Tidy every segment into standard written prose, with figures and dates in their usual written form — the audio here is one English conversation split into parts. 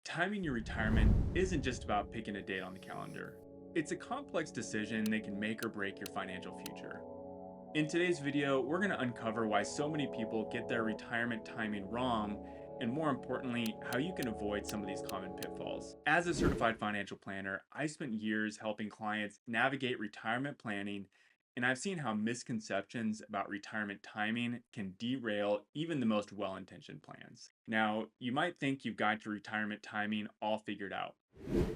Timing your retirement isn't just about picking a date on the calendar. It's a complex decision that can make or break your financial future. In today's video, we're going to uncover why so many people get their retirement timing wrong, and more importantly, how you can avoid some of these common pitfalls. As a certified financial planner, I spent years helping clients navigate retirement planning, and I've seen how misconceptions about retirement timing can derail even the most well intentioned plans. Now, you might think you've got your retirement timing all figured out.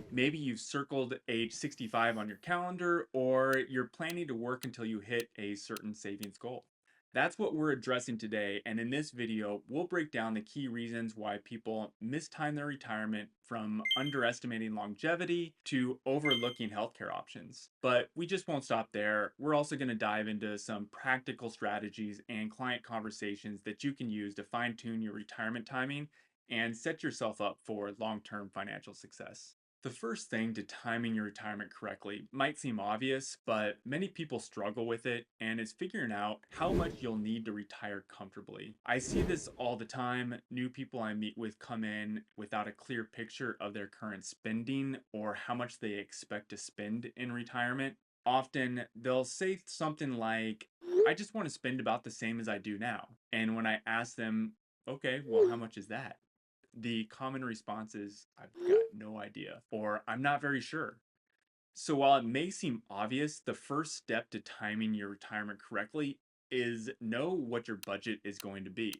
Maybe you've circled age 65 on your calendar, or you're planning to work until you hit a certain savings goal. That's what we're addressing today, and in this video, we'll break down the key reasons why people mistime their retirement, from underestimating longevity to overlooking healthcare options. But we just won't stop there. We're also going to dive into some practical strategies and client conversations that you can use to fine tune your retirement timing and set yourself up for long-term financial success. The first thing to timing your retirement correctly might seem obvious, but many people struggle with it, and it's figuring out how much you'll need to retire comfortably. I see this all the time. New people I meet with come in without a clear picture of their current spending or how much they expect to spend in retirement. Often they'll say something like, I just want to spend about the same as I do now. And when I ask them, okay, well, how much is that? The common response is, I've got no idea, or I'm not very sure. So while it may seem obvious, the first step to timing your retirement correctly is know what your budget is going to be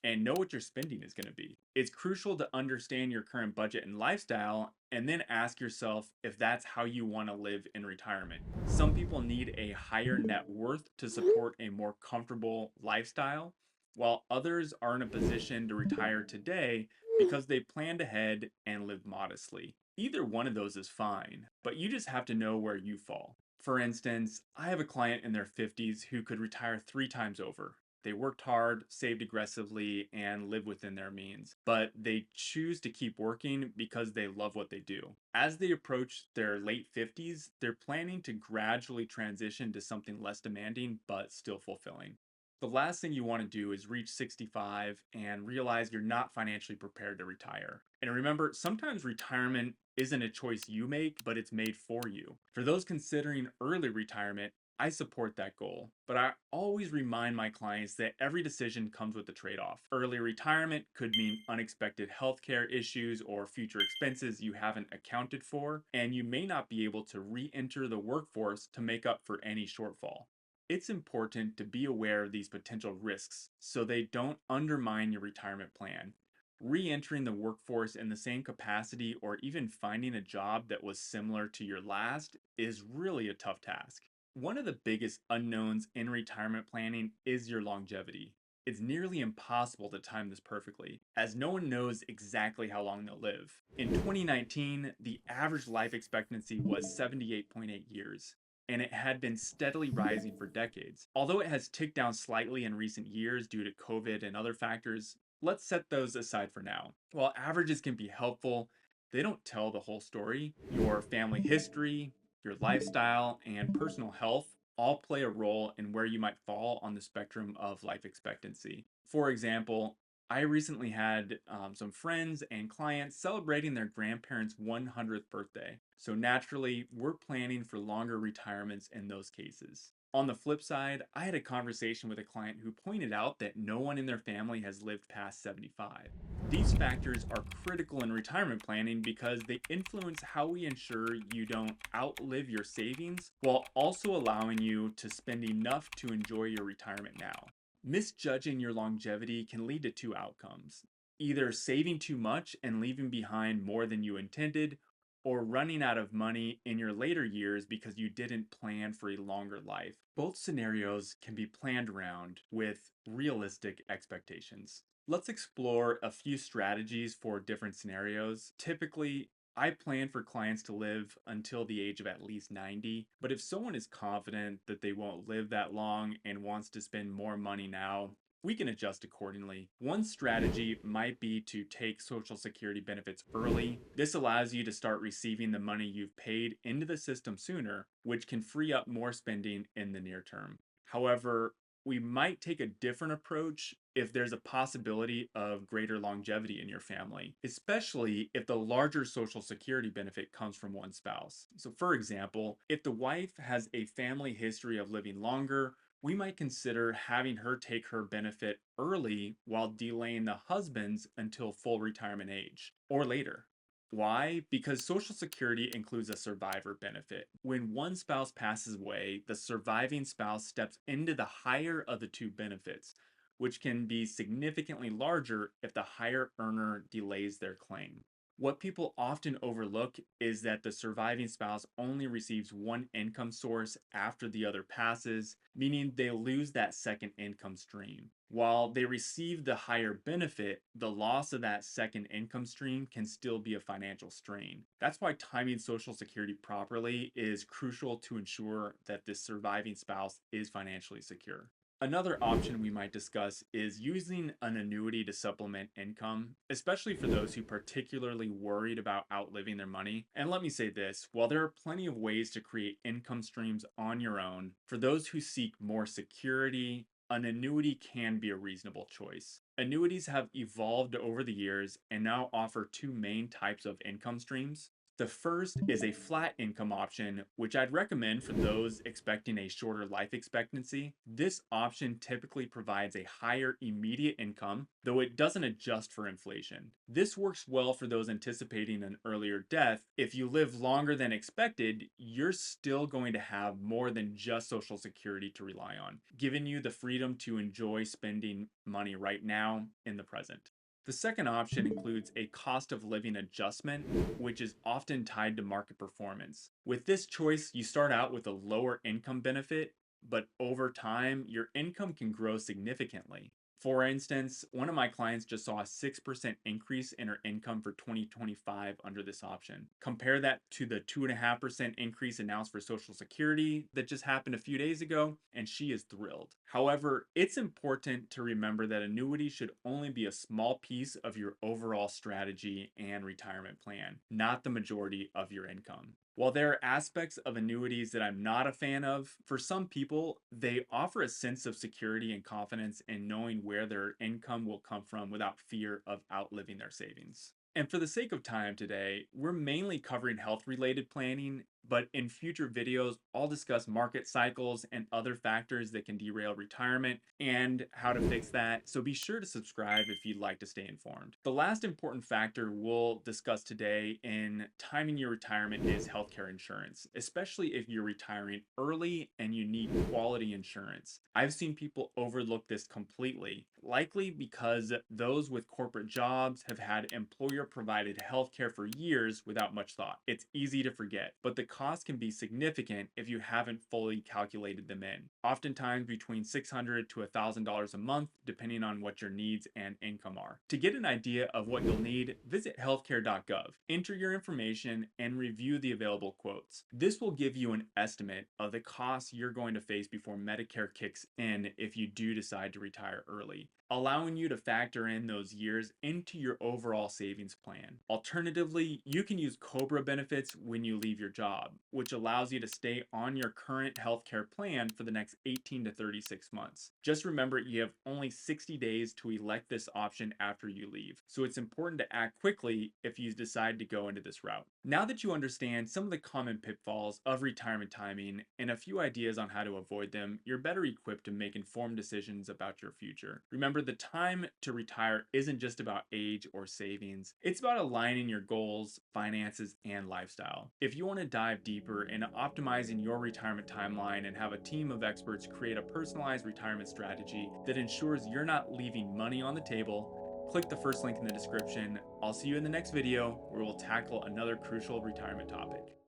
and know what your spending is going to be. It's crucial to understand your current budget and lifestyle and then ask yourself if that's how you want to live in retirement. Some people need a higher net worth to support a more comfortable lifestyle, while others are in a position to retire today because they planned ahead and lived modestly. Either one of those is fine, but you just have to know where you fall. For instance, I have a client in their 50s who could retire 3 times over. They worked hard, saved aggressively, and live within their means, but they choose to keep working because they love what they do. As they approach their late 50s, they're planning to gradually transition to something less demanding but still fulfilling. The last thing you want to do is reach 65 and realize you're not financially prepared to retire. And remember, sometimes retirement isn't a choice you make, but it's made for you. For those considering early retirement, I support that goal, but I always remind my clients that every decision comes with a trade off. Early retirement could mean unexpected healthcare issues or future expenses you haven't accounted for, and you may not be able to re enter the workforce to make up for any shortfall. It's important to be aware of these potential risks so they don't undermine your retirement plan. Re entering the workforce in the same capacity or even finding a job that was similar to your last is really a tough task. One of the biggest unknowns in retirement planning is your longevity. It's nearly impossible to time this perfectly, as no one knows exactly how long they'll live. In 2019, the average life expectancy was 78.8 years, and it had been steadily rising for decades. Although it has ticked down slightly in recent years due to COVID and other factors, let's set those aside for now. While averages can be helpful, they don't tell the whole story. Your family history, your lifestyle, and personal health all play a role in where you might fall on the spectrum of life expectancy. For example, I recently had some friends and clients celebrating their grandparents' 100th birthday. So naturally, we're planning for longer retirements in those cases. On the flip side, I had a conversation with a client who pointed out that no one in their family has lived past 75. These factors are critical in retirement planning because they influence how we ensure you don't outlive your savings while also allowing you to spend enough to enjoy your retirement now. Misjudging your longevity can lead to two outcomes: either saving too much and leaving behind more than you intended, or running out of money in your later years because you didn't plan for a longer life. Both scenarios can be planned around with realistic expectations. Let's explore a few strategies for different scenarios. Typically, I plan for clients to live until the age of at least 90, but if someone is confident that they won't live that long and wants to spend more money now, we can adjust accordingly. One strategy might be to take Social Security benefits early. This allows you to start receiving the money you've paid into the system sooner, which can free up more spending in the near term. However, we might take a different approach if there's a possibility of greater longevity in your family, especially if the larger Social Security benefit comes from one spouse. So, for example, if the wife has a family history of living longer, we might consider having her take her benefit early while delaying the husband's until full retirement age or later. Why? Because Social Security includes a survivor benefit. When one spouse passes away, the surviving spouse steps into the higher of the two benefits, which can be significantly larger if the higher earner delays their claim. What people often overlook is that the surviving spouse only receives one income source after the other passes, meaning they lose that second income stream. While they receive the higher benefit, the loss of that second income stream can still be a financial strain. That's why timing Social Security properly is crucial to ensure that the surviving spouse is financially secure. Another option we might discuss is using an annuity to supplement income, especially for those who particularly worried about outliving their money. And let me say this, while there are plenty of ways to create income streams on your own, for those who seek more security, an annuity can be a reasonable choice. Annuities have evolved over the years and now offer two main types of income streams. The first is a flat income option, which I'd recommend for those expecting a shorter life expectancy. This option typically provides a higher immediate income, though it doesn't adjust for inflation. This works well for those anticipating an earlier death. If you live longer than expected, you're still going to have more than just Social Security to rely on, giving you the freedom to enjoy spending money right now in the present. The second option includes a cost of living adjustment, which is often tied to market performance. With this choice, you start out with a lower income benefit, but over time, your income can grow significantly. For instance, one of my clients just saw a 6% increase in her income for 2025 under this option. Compare that to the 2.5% increase announced for Social Security that just happened a few days ago, and she is thrilled. However, it's important to remember that annuities should only be a small piece of your overall strategy and retirement plan, not the majority of your income. While there are aspects of annuities that I'm not a fan of, for some people, they offer a sense of security and confidence in knowing where their income will come from without fear of outliving their savings. And for the sake of time today, we're mainly covering health related planning, but in future videos, I'll discuss market cycles and other factors that can derail retirement and how to fix that. So be sure to subscribe if you'd like to stay informed. The last important factor we'll discuss today in timing your retirement is healthcare insurance, especially if you're retiring early and you need quality insurance. I've seen people overlook this completely, likely because those with corporate jobs have had employer provided healthcare for years without much thought. It's easy to forget, but the cost can be significant if you haven't fully calculated them in. Oftentimes between $600 to $1,000 a month, depending on what your needs and income are. To get an idea of what you'll need, visit healthcare.gov. Enter your information and review the available quotes. This will give you an estimate of the costs you're going to face before Medicare kicks in if you do decide to retire early, allowing you to factor in those years into your overall savings plan. Alternatively, you can use COBRA benefits when you leave your job, which allows you to stay on your current healthcare plan for the next 18 to 36 months. Just remember, you have only 60 days to elect this option after you leave, so it's important to act quickly if you decide to go into this route. Now that you understand some of the common pitfalls of retirement timing and a few ideas on how to avoid them, you're better equipped to make informed decisions about your future. Remember, the time to retire isn't just about age or savings, it's about aligning your goals, finances, and lifestyle. If you want to dive deeper into optimizing your retirement timeline and have a team of experts create a personalized retirement strategy that ensures you're not leaving money on the table, click the first link in the description. I'll see you in the next video where we'll tackle another crucial retirement topic.